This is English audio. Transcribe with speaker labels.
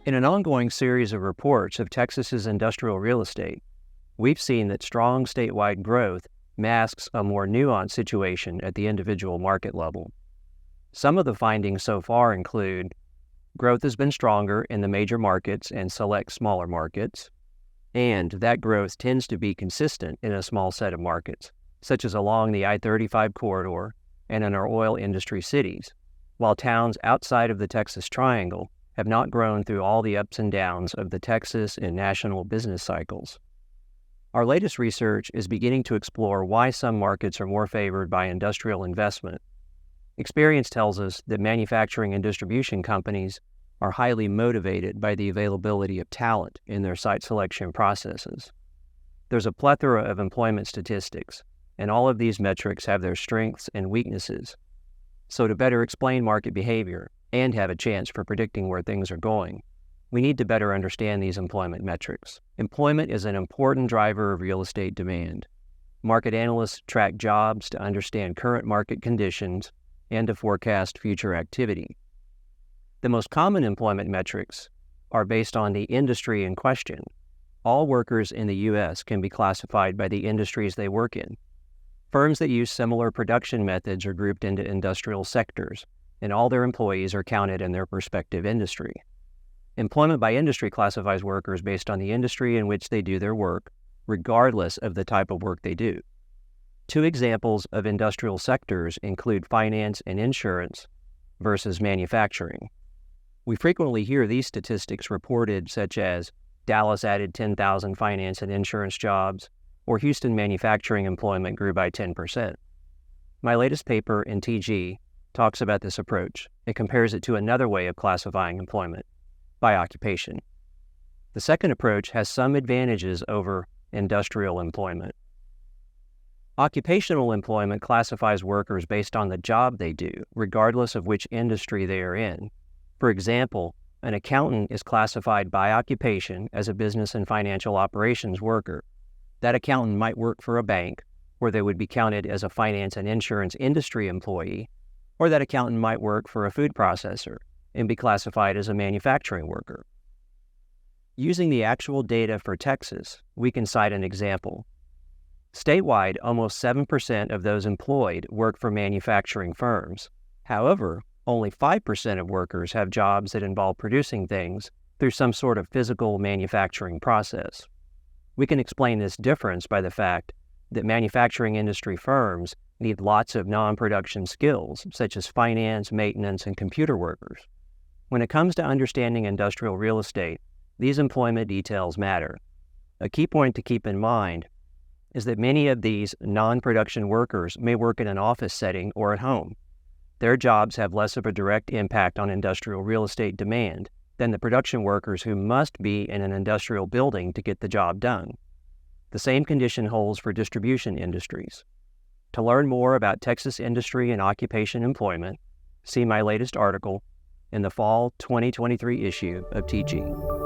Speaker 1: In an ongoing series of reports of Texas's industrial real estate, we've seen that strong statewide growth masks a more nuanced situation at the individual market level. Some of the findings so far include growth has been stronger in the major markets and select smaller markets, and that growth tends to be consistent in a small set of markets, such as along the I-35 corridor and in our oil industry cities, while towns outside of the Texas Triangle have not grown through all the ups and downs of the Texas and national business cycles. Our latest research is beginning to explore why some markets are more favored by industrial investment. Experience tells us that manufacturing and distribution companies are highly motivated by the availability of talent in their site selection processes. There's a plethora of employment statistics, and all of these metrics have their strengths and weaknesses. So to better explain market behavior and have a chance for predicting where things are going, we need to better understand these employment metrics. Employment is an important driver of real estate demand. Market analysts track jobs to understand current market conditions and to forecast future activity. The most common employment metrics are based on the industry in question. All workers in the U.S. can be classified by the industries they work in. Firms that use similar production methods are grouped into industrial sectors, and all their employees are counted in their respective industry. Employment by industry classifies workers based on the industry in which they do their work, regardless of the type of work they do. Two examples of industrial sectors include finance and insurance versus manufacturing. We frequently hear these statistics reported, such as Dallas added 10,000 finance and insurance jobs, or Houston manufacturing employment grew by 10%. My latest paper in TG talks about this approach. It compares it to another way of classifying employment, by occupation. The second approach has some advantages over industrial employment. Occupational employment classifies workers based on the job they do, regardless of which industry they are in. For example, an accountant is classified by occupation as a business and financial operations worker. That accountant might work for a bank, where they would be counted as a finance and insurance industry employee, or that accountant might work for a food processor and be classified as a manufacturing worker. Using the actual data for Texas, we can cite an example. Statewide, almost 7% of those employed work for manufacturing firms. However, only 5% of workers have jobs that involve producing things through some sort of physical manufacturing process. We can explain this difference by the fact that manufacturing industry firms need lots of non-production skills, such as finance, maintenance, and computer workers. When it comes to understanding industrial real estate, these employment details matter. A key point to keep in mind is that many of these non-production workers may work in an office setting or at home. Their jobs have less of a direct impact on industrial real estate demand than the production workers who must be in an industrial building to get the job done. The same condition holds for distribution industries. To learn more about Texas industry and occupation employment, see my latest article in the fall 2023 issue of TG.